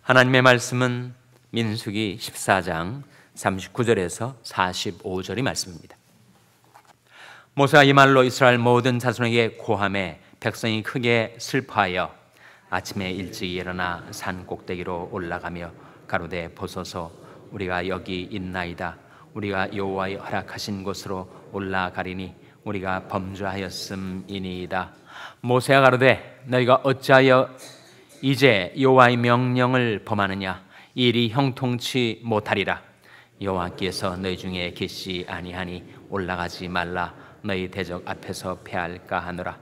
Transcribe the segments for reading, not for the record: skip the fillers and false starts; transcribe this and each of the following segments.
하나님의 말씀은 민수기 14장 39절에서 45절의 말씀입니다. 모세가 이 말로 이스라엘 모든 자손에게 고하매 백성이 크게 슬퍼하여 아침에 일찍 일어나 산 꼭대기로 올라가며 가로되 보소서 우리가 여기 있나이다. 우리가 여호와의 허락하신 곳으로 올라가리니 우리가 범죄하였음이니이다. 모세가 가로되 너희가 어찌하여 이제 여호와의 명령을 범하느냐? 이 일이 형통치 못하리라. 여호와께서 너희 중에 계시지 아니하니 올라가지 말라. 너희 대적 앞에서 패할까 하노라.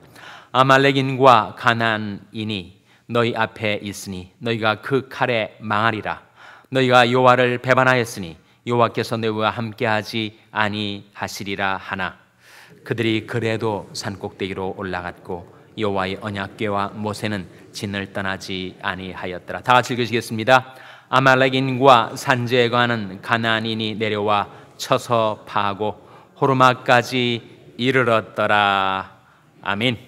아말렉인과 가나안인이 너희 앞에 있으니 너희가 그 칼에 망하리라. 너희가 여호와를 배반하였으니 여호와께서 너희와 함께하지 아니하시리라 하나. 그들이 그래도 산꼭대기로 올라갔고 여호와의 언약궤와 모세는 진을 떠나지 아니하였더라. 다 같이 읽으시겠습니다. 아말렉인과 산지에 거하는 가나안인이 내려와 쳐서 파하고 호르마까지 이르렀더라. 아멘.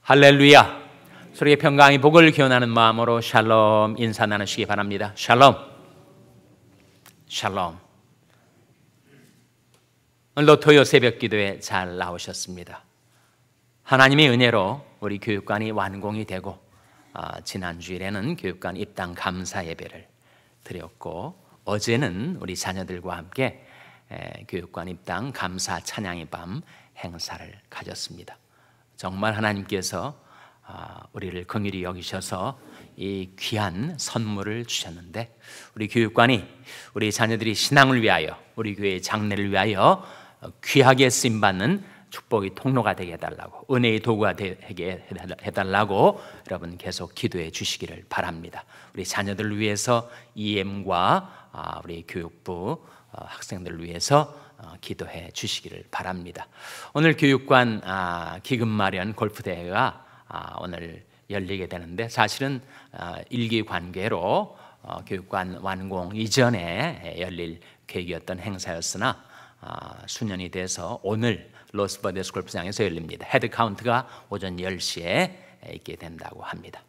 할렐루야. 서로의 평강의 복을 기원하는 마음으로 샬롬 인사 나누시기 바랍니다. 샬롬. 샬롬. 오늘도 토요 새벽 기도에 잘 나오셨습니다. 하나님의 은혜로 우리 교육관이 완공이 되고 지난 주일에는 교육관 입당 감사 예배를 드렸고 어제는 우리 자녀들과 함께 교육관 입당 감사 찬양의 밤 행사를 가졌습니다. 정말 하나님께서 우리를 긍휼히 여기셔서 이 귀한 선물을 주셨는데 우리 교육관이 우리 자녀들이 신앙을 위하여 우리 교회의 장래를 위하여 귀하게 쓰임받는 축복의 통로가 되게 해달라고 은혜의 도구가 되게 해달라고 여러분 계속 기도해 주시기를 바랍니다. 우리 자녀들을 위해서 EM과 우리 교육부 학생들을 위해서 기도해 주시기를 바랍니다. 오늘 교육관 기금 마련 골프 대회가 오늘 열리게 되는데 사실은 일기관계로 교육관 완공 이전에 열릴 계획이었던 행사였으나 수년이 돼서 오늘 로스버데스 골프장에서 열립니다. 헤드 카운트가 오전 10시에 있게 된다고 합니다.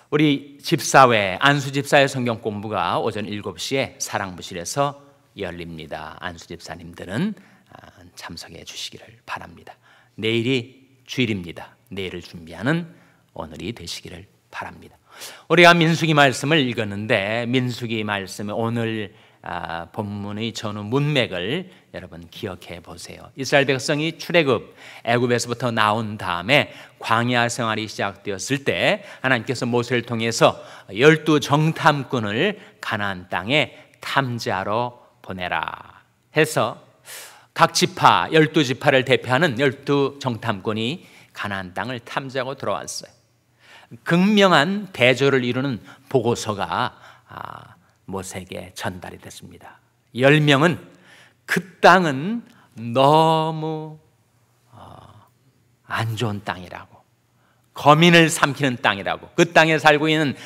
우리 집사회 안수 집사의 성경 공부가 오전 7시에 사랑부실에서 열립니다. 안수 집사님들은 참석해 주시기를 바랍니다. 내일이 주일입니다. 내일을 준비하는 오늘이 되시기를 바랍니다. 우리가 민수기 말씀을 읽었는데 민수기 말씀의 오늘 본문의 전후 문맥을 여러분 기억해 보세요. 이스라엘 백성이 출애굽 애굽에서부터 나온 다음에 광야 생활이 시작되었을 때 하나님께서 모세를 통해서 12 정탐꾼을 가나안 땅에 탐지하러 보내라 해서 각 지파 12지파를 대표하는 12 정탐꾼이 가나안 땅을 탐지하고 들어왔어요. 극명한 대조를 이루는 보고서가 모세에게 전달이 됐습니다. 10명은 그 땅은 너무 안 좋은 땅이라고, 거민을 삼키는 땅이라고, 그 땅에 살고 있는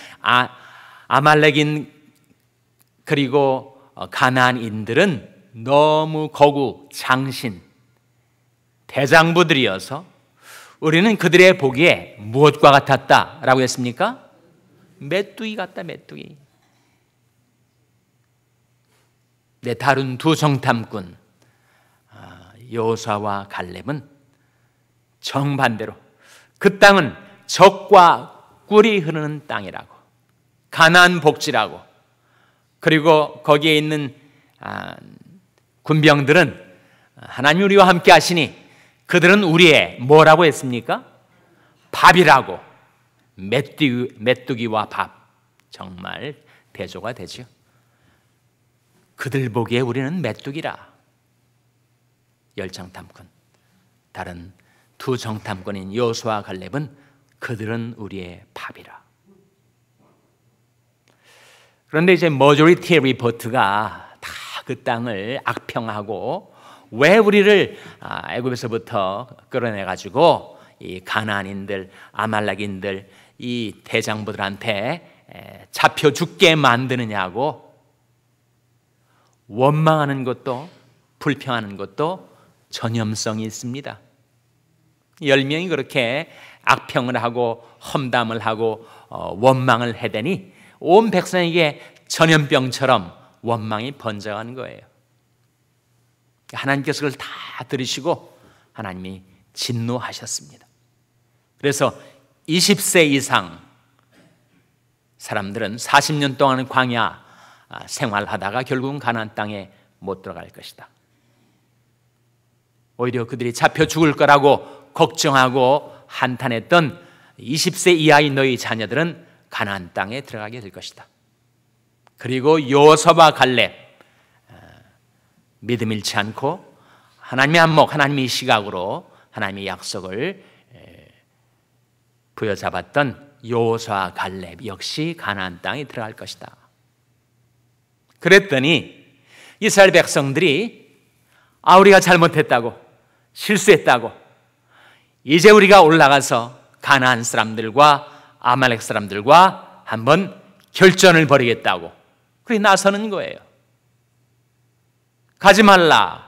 아말렉인 그리고 가나안인들은 너무 거구, 장신, 대장부들이어서 우리는 그들의 보기에 무엇과 같았다라고 했습니까? 메뚜기 같다, 메뚜기. 내 다른 두 정탐꾼 여호수아와 갈렙은 정반대로 그 땅은 젖과 꿀이 흐르는 땅이라고, 가나안 복지라고, 그리고 거기에 있는 군병들은 하나님 우리와 함께 하시니 그들은 우리의 뭐라고 했습니까? 밥이라고. 메뚜기와 밥. 정말 대조가 되죠. 그들 보기에 우리는 메뚜기라. 10 정탐꾼, 다른 2 정탐꾼인 여호수아와 갈렙은 그들은 우리의 밥이라. 그런데 이제 머조리티 리포트가 다 그 땅을 악평하고 왜 우리를 애굽에서부터 끌어내가지고 이 가나안인들, 아말렉인들, 이 대장부들한테 잡혀 죽게 만드느냐고 원망하는 것도 불평하는 것도 전염성이 있습니다. 10명이 그렇게 악평을 하고 험담을 하고 원망을 해대니 온 백성에게 전염병처럼 원망이 번져가는 거예요. 하나님께서 그걸 다 들으시고 하나님이 진노하셨습니다. 그래서 20세 이상 사람들은 40년 동안 광야 생활하다가 결국은 가나안 땅에 못 들어갈 것이다. 오히려 그들이 잡혀 죽을 거라고 걱정하고 한탄했던 20세 이하의 너희 자녀들은 가나안 땅에 들어가게 될 것이다. 그리고 여호수아와 갈렙 믿음 잃지 않고 하나님의 안목, 하나님의 시각으로 하나님의 약속을 부여잡았던 여호수아, 갈렙 역시 가나안 땅에 들어갈 것이다. 그랬더니 이스라엘 백성들이 우리가 잘못했다고, 실수했다고, 이제 우리가 올라가서 가나안 사람들과 아말렉 사람들과 한번 결전을 벌이겠다고 그렇게 나서는 거예요. 가지 말라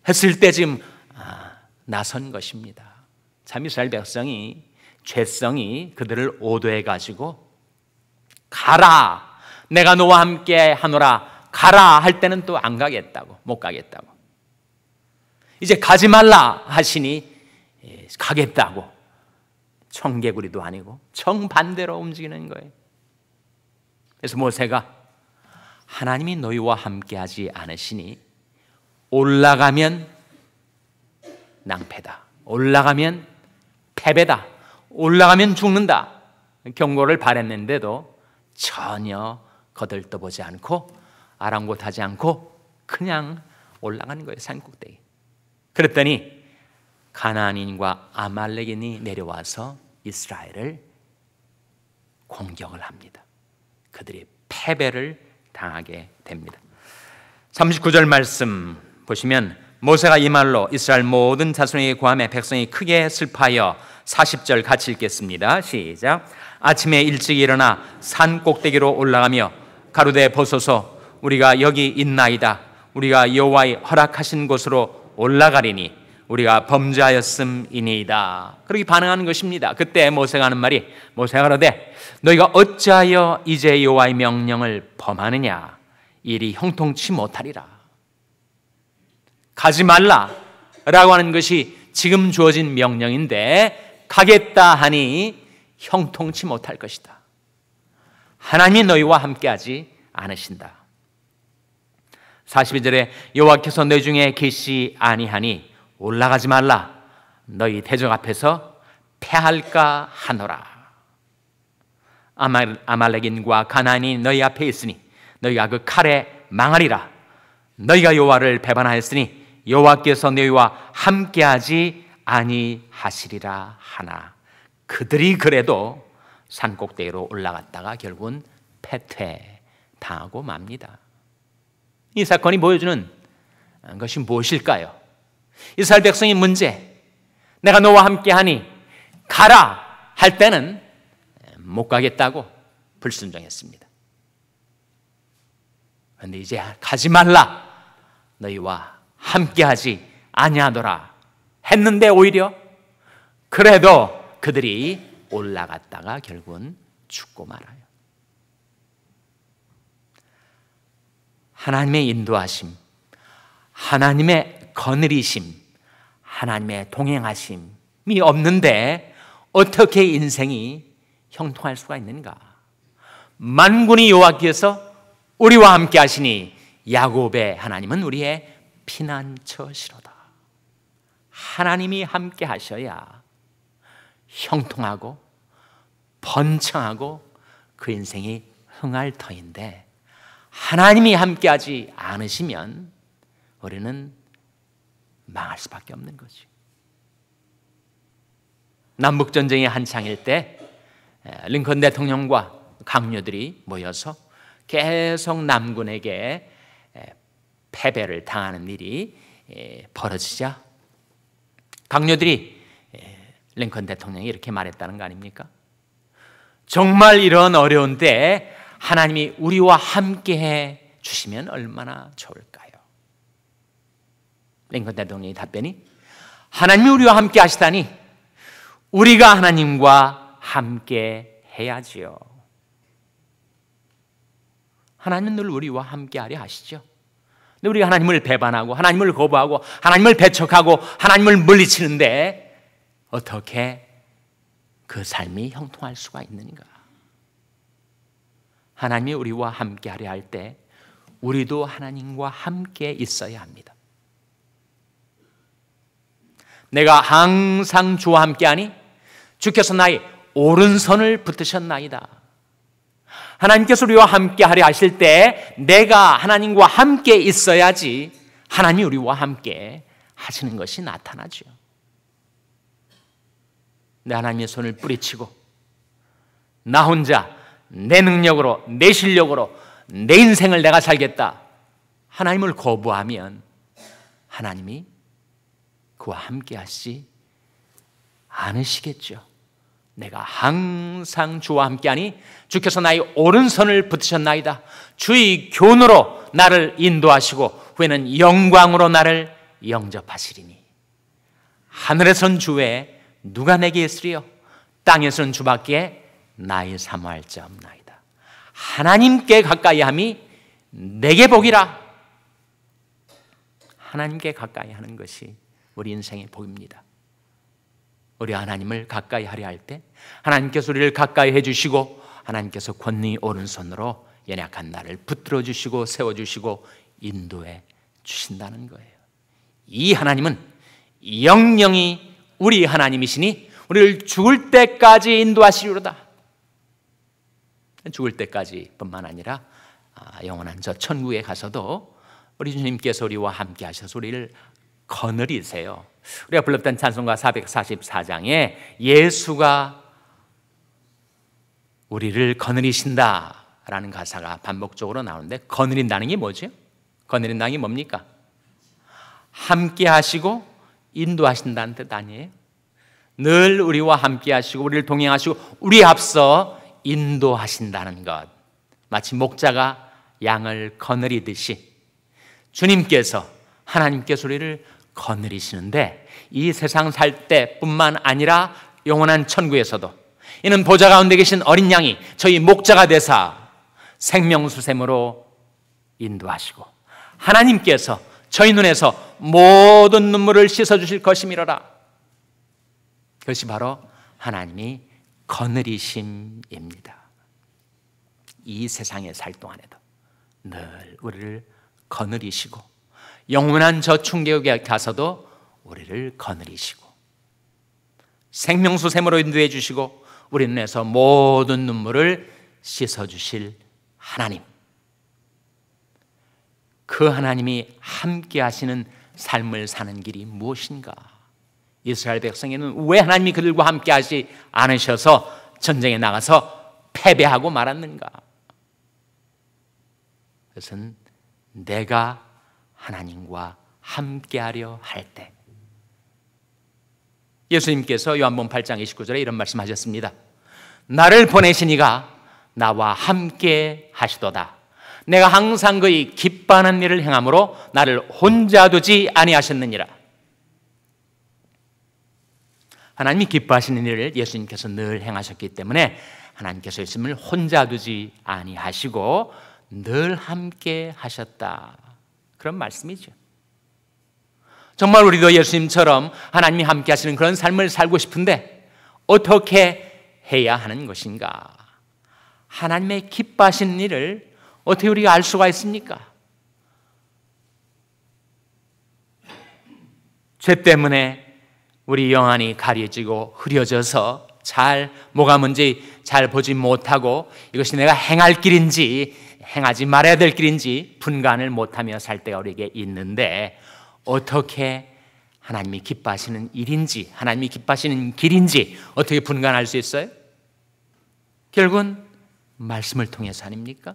했을 때 지금 나선 것입니다. 참 이스라엘 백성이 죄성이 그들을 오도해 가지고 가라, 내가 너와 함께 하노라, 가라 할 때는 또 안 가겠다고, 못 가겠다고, 이제 가지 말라 하시니 가겠다고, 청개구리도 아니고 정반대로 움직이는 거예요. 그래서 모세가 하나님이 너희와 함께하지 않으시니 올라가면 낭패다, 올라가면 패배다, 올라가면 죽는다 경고를 바랬는데도 전혀 거들떠보지 않고 아랑곳하지 않고 그냥 올라가는 거예요, 산 꼭대기. 그랬더니 가나안인과 아말렉인이 내려와서 이스라엘을 공격을 합니다. 그들이 패배를 당하게 됩니다. 39절 말씀 보시면 모세가 이 말로 이스라엘 모든 자손에게 고하며 백성이 크게 슬퍼하여 40절 같이 읽겠습니다. 시작. 아침에 일찍 일어나 산 꼭대기로 올라가며 가로되 보소서, 우리가 여기 있나이다. 우리가 여호와의 허락하신 곳으로 올라가리니 우리가 범죄하였음이니이다. 그렇게 반응하는 것입니다. 그때 모세가 하는 말이, 모세가 그러되 너희가 어찌하여 이제 여호와의 명령을 범하느냐, 일이 형통치 못하리라. 가지 말라라고 하는 것이 지금 주어진 명령인데 가겠다 하니 형통치 못할 것이다. 하나님이 너희와 함께하지 않으신다. 42절에 여호와께서 너희 중에 계시 아니하니 올라가지 말라, 너희 대적 앞에서 패할까 하노라. 아말렉인과 가나안이 너희 앞에 있으니 너희가 그 칼에 망하리라. 너희가 여호와를 배반하였으니 여호와께서 너희와 함께하지 아니하시리라 하나. 그들이 그래도 산 꼭대기로 올라갔다가 결국은 패퇴당하고 맙니다. 이 사건이 보여주는 것이 무엇일까요? 이스라엘 백성의 문제, 내가 너와 함께하니 가라 할 때는 못 가겠다고 불순종했습니다. 그런데 이제 가지 말라, 너희와 함께하지 아니하더라 했는데 오히려 그래도 그들이 올라갔다가 결국은 죽고 말아요. 하나님의 인도하심, 하나님의 거느리심, 하나님의 동행하심이 없는데 어떻게 인생이 형통할 수가 있는가? 만군의 여호와께서 우리와 함께 하시니 야곱의 하나님은 우리의 피난처시로다. 하나님이 함께 하셔야 형통하고 번창하고 그 인생이 흥할 터인데 하나님이 함께하지 않으시면 우리는 망할 수밖에 없는 거지. 남북전쟁이 한창일 때 링컨 대통령과 강요들이 모여서 계속 남군에게 패배를 당하는 일이 벌어지자 강요들이 링컨 대통령이 이렇게 말했다는 거 아닙니까? 정말 이런 어려운 때 하나님이 우리와 함께해 주시면 얼마나 좋을까요? 링컨 대통령의 답변이, 하나님이 우리와 함께 하시다니 우리가 하나님과 함께 해야지요. 하나님은 늘 우리와 함께하려 하시죠. 근데 우리가 하나님을 배반하고 하나님을 거부하고 하나님을 배척하고 하나님을 물리치는데 어떻게 그 삶이 형통할 수가 있는가? 하나님이 우리와 함께하려 할 때 우리도 하나님과 함께 있어야 합니다. 내가 항상 주와 함께하니 주께서 나의 오른손을 붙드셨나이다. 하나님께서 우리와 함께하려 하실 때 내가 하나님과 함께 있어야지 하나님이 우리와 함께 하시는 것이 나타나죠. 내 하나님의 손을 뿌리치고 나 혼자 내 능력으로 내 실력으로 내 인생을 내가 살겠다 하나님을 거부하면 하나님이 그와 함께 하시지 않으시겠죠. 내가 항상 주와 함께하니 주께서 나의 오른손을 붙으셨나이다. 주의 교훈으로 나를 인도하시고 후에는 영광으로 나를 영접하시리니 하늘에선 주 외에 누가 내게 있으리요 땅에서는 주밖에 나의 사모할 자 없나이다. 하나님께 가까이 함이 내게 복이라. 하나님께 가까이 하는 것이 우리 인생의 복입니다. 우리 하나님을 가까이 하려 할 때 하나님께서 우리를 가까이 해주시고 하나님께서 권능이 오른손으로 연약한 나를 붙들어 주시고 세워주시고 인도해 주신다는 거예요. 이 하나님은 영영이 우리 하나님이시니 우리를 죽을 때까지 인도하시리로다. 죽을 때까지 뿐만 아니라 영원한 저 천국에 가서도 우리 주님께서 우리와 함께 하셔서 우리를 거느리세요. 우리가 불렀던 찬송가 444장에 예수가 우리를 거느리신다라는 가사가 반복적으로 나오는데 거느린다는 게 뭐죠? 거느린다는 게 뭡니까? 함께 하시고 인도하신다는 뜻 아니에요? 늘 우리와 함께 하시고 우리를 동행하시고 우리 앞서 인도하신다는 것. 마치 목자가 양을 거느리듯이 주님께서 하나님께서 우리를 거느리시는데 이 세상 살 때뿐만 아니라 영원한 천국에서도 이는 보좌 가운데 계신 어린 양이 저희 목자가 되사 생명수샘으로 인도하시고 하나님께서 저희 눈에서 모든 눈물을 씻어주실 것이미로라. 그것이 바로 하나님이 거느리심입니다. 이 세상에 살 동안에도 늘 우리를 거느리시고 영원한 저 충격에 가서도 우리를 거느리시고 생명수샘으로 인도해 주시고 우리 눈에서 모든 눈물을 씻어주실 하나님, 그 하나님이 함께 하시는 삶을 사는 길이 무엇인가? 이스라엘 백성에는 왜 하나님이 그들과 함께 하지 않으셔서 전쟁에 나가서 패배하고 말았는가? 그것은 내가 하나님과 함께하려 할 때, 예수님께서 요한복음 8장 29절에 이런 말씀하셨습니다. 나를 보내신 이가 나와 함께 하시도다. 내가 항상 그의 기뻐하는 일을 행함으로 나를 혼자 두지 아니하셨느니라. 하나님이 기뻐하시는 일을 예수님께서 늘 행하셨기 때문에 하나님께서 예수님을 혼자 두지 아니하시고 늘 함께 하셨다, 그런 말씀이죠. 정말 우리도 예수님처럼 하나님이 함께 하시는 그런 삶을 살고 싶은데 어떻게 해야 하는 것인가? 하나님의 기뻐하시는 일을 어떻게 우리가 알 수가 있습니까? 죄 때문에 우리 영안이 가려지고 흐려져서 뭐가 뭔지 잘 보지 못하고 이것이 내가 행할 길인지 행하지 말아야 될 길인지 분간을 못하며 살 때가 우리에게 있는데, 어떻게 하나님이 기뻐하시는 일인지 하나님이 기뻐하시는 길인지 어떻게 분간할 수 있어요? 결국은 말씀을 통해서 아닙니까?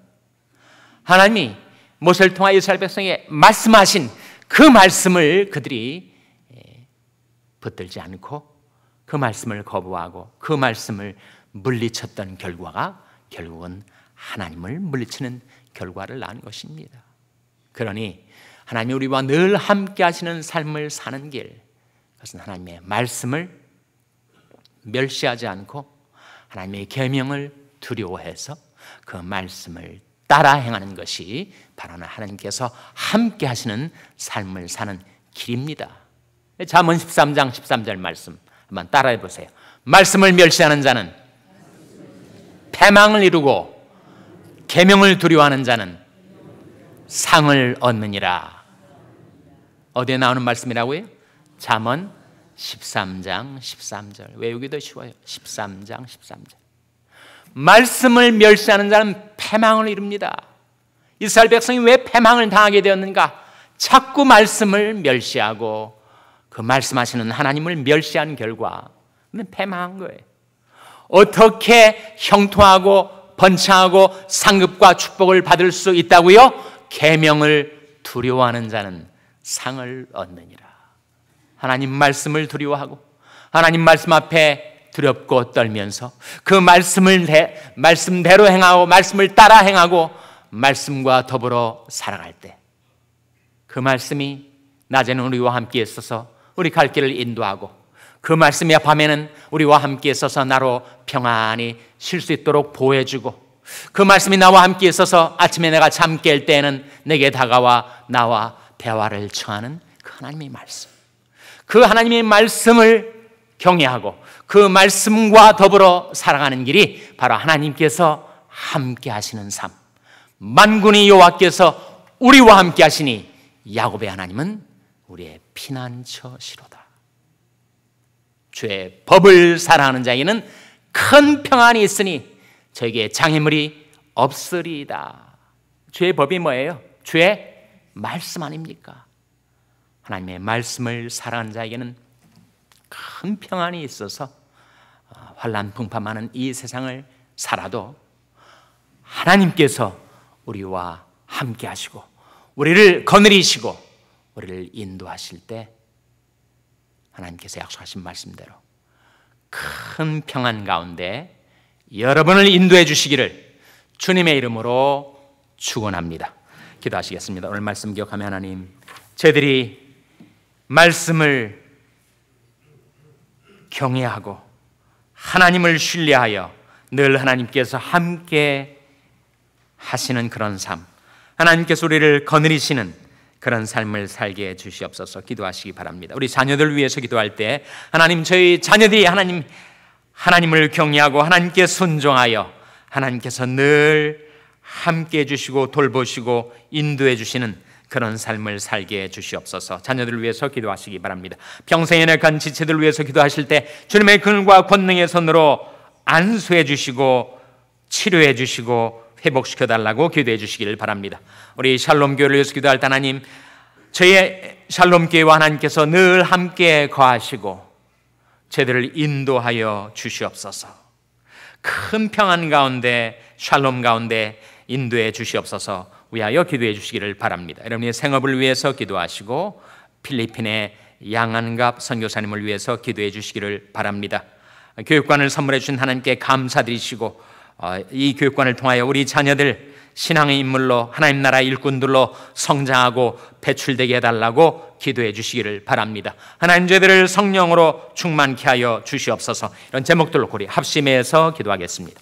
하나님이 모세를 통하여 이스라엘 백성에게 말씀하신 그 말씀을 그들이 붙들지 않고 그 말씀을 거부하고 그 말씀을 물리쳤던 결과가 결국은 하나님을 물리치는 결과를 낳은 것입니다. 그러니 하나님이 우리와 늘 함께 하시는 삶을 사는 길, 그것은 하나님의 말씀을 멸시하지 않고 하나님의 계명을 두려워해서 그 말씀을 따라 행하는 것이 바로 하나님께서 함께 하시는 삶을 사는 길입니다. 잠언 13장 13절 말씀 한번 따라해 보세요. 말씀을 멸시하는 자는 패망을 이루고 계명을 두려워하는 자는 상을 얻느니라. 어디에 나오는 말씀이라고요? 잠언 13장 13절. 외우기도 쉬워요. 13장 13절. 말씀을 멸시하는 자는 패망을 이룹니다. 이스라엘 백성이 왜 패망을 당하게 되었는가? 자꾸 말씀을 멸시하고 그 말씀하시는 하나님을 멸시한 결과 패망한 거예요. 어떻게 형통하고 번창하고 상급과 축복을 받을 수 있다고요? 계명을 두려워하는 자는 상을 얻느니라. 하나님 말씀을 두려워하고 하나님 말씀 앞에 두렵고 떨면서 그 말씀대로 행하고 말씀을 따라 행하고 말씀과 더불어 살아갈 때 그 말씀이 낮에는 우리와 함께 있어서 우리 갈 길을 인도하고 그 말씀이 밤에는 우리와 함께 있어서 나로 평안히 쉴 수 있도록 보호해주고 그 말씀이 나와 함께 있어서 아침에 내가 잠 깰 때에는 내게 다가와 나와 대화를 청하는 그 하나님의 말씀, 그 하나님의 말씀을 경외하고 그 말씀과 더불어 살아가는 길이 바로 하나님께서 함께 하시는 삶, 만군의 여호와께서 우리와 함께 하시니 야곱의 하나님은 우리의 피난처시로다. 주의 법을 사랑하는 자에게는 큰 평안이 있으니 저에게 장애물이 없으리이다. 주의 법이 뭐예요? 주의 말씀 아닙니까? 하나님의 말씀을 사랑하는 자에게는 큰 평안이 있어서 환난 풍파많은 이 세상을 살아도 하나님께서 우리와 함께 하시고 우리를 거느리시고 우리를 인도하실 때 하나님께서 약속하신 말씀대로 큰 평안 가운데 여러분을 인도해 주시기를 주님의 이름으로 축원합니다. 기도하시겠습니다. 오늘 말씀 기억하며 하나님, 저희들이 말씀을 경외하고 하나님을 신뢰하여 늘 하나님께서 함께 하시는 그런 삶, 하나님께서 우리를 거느리시는 그런 삶을 살게 해 주시옵소서. 기도하시기 바랍니다. 우리 자녀들 위해서 기도할 때 하나님, 저희 자녀들이 하나님을 경외하고 하나님께 순종하여 하나님께서 늘 함께 해주시고 돌보시고 인도해 주시는 그런 삶을 살게 해 주시옵소서. 자녀들을 위해서 기도하시기 바랍니다. 평생에 내간 지체들 위해서 기도하실 때 주님의 근과 권능의 손으로 안수해 주시고 치료해 주시고 회복시켜 달라고 기도해 주시기를 바랍니다. 우리 샬롬 교회를 위해서 기도할 때 하나님, 저희 샬롬 교회와 하나님께서 늘 함께 거하시고 저희들을 인도하여 주시옵소서. 큰 평안 가운데 샬롬 가운데 인도해 주시옵소서. 위하여 기도해 주시기를 바랍니다. 여러분의 생업을 위해서 기도하시고 필리핀의 양한갑 선교사님을 위해서 기도해 주시기를 바랍니다. 교육관을 선물해 주신 하나님께 감사드리시고 이 교육관을 통하여 우리 자녀들 신앙의 인물로 하나님 나라의 일꾼들로 성장하고 배출되게 해달라고 기도해 주시기를 바랍니다. 하나님, 저희들을 성령으로 충만케 하여 주시옵소서. 이런 제목들로 우리 합심해서 기도하겠습니다.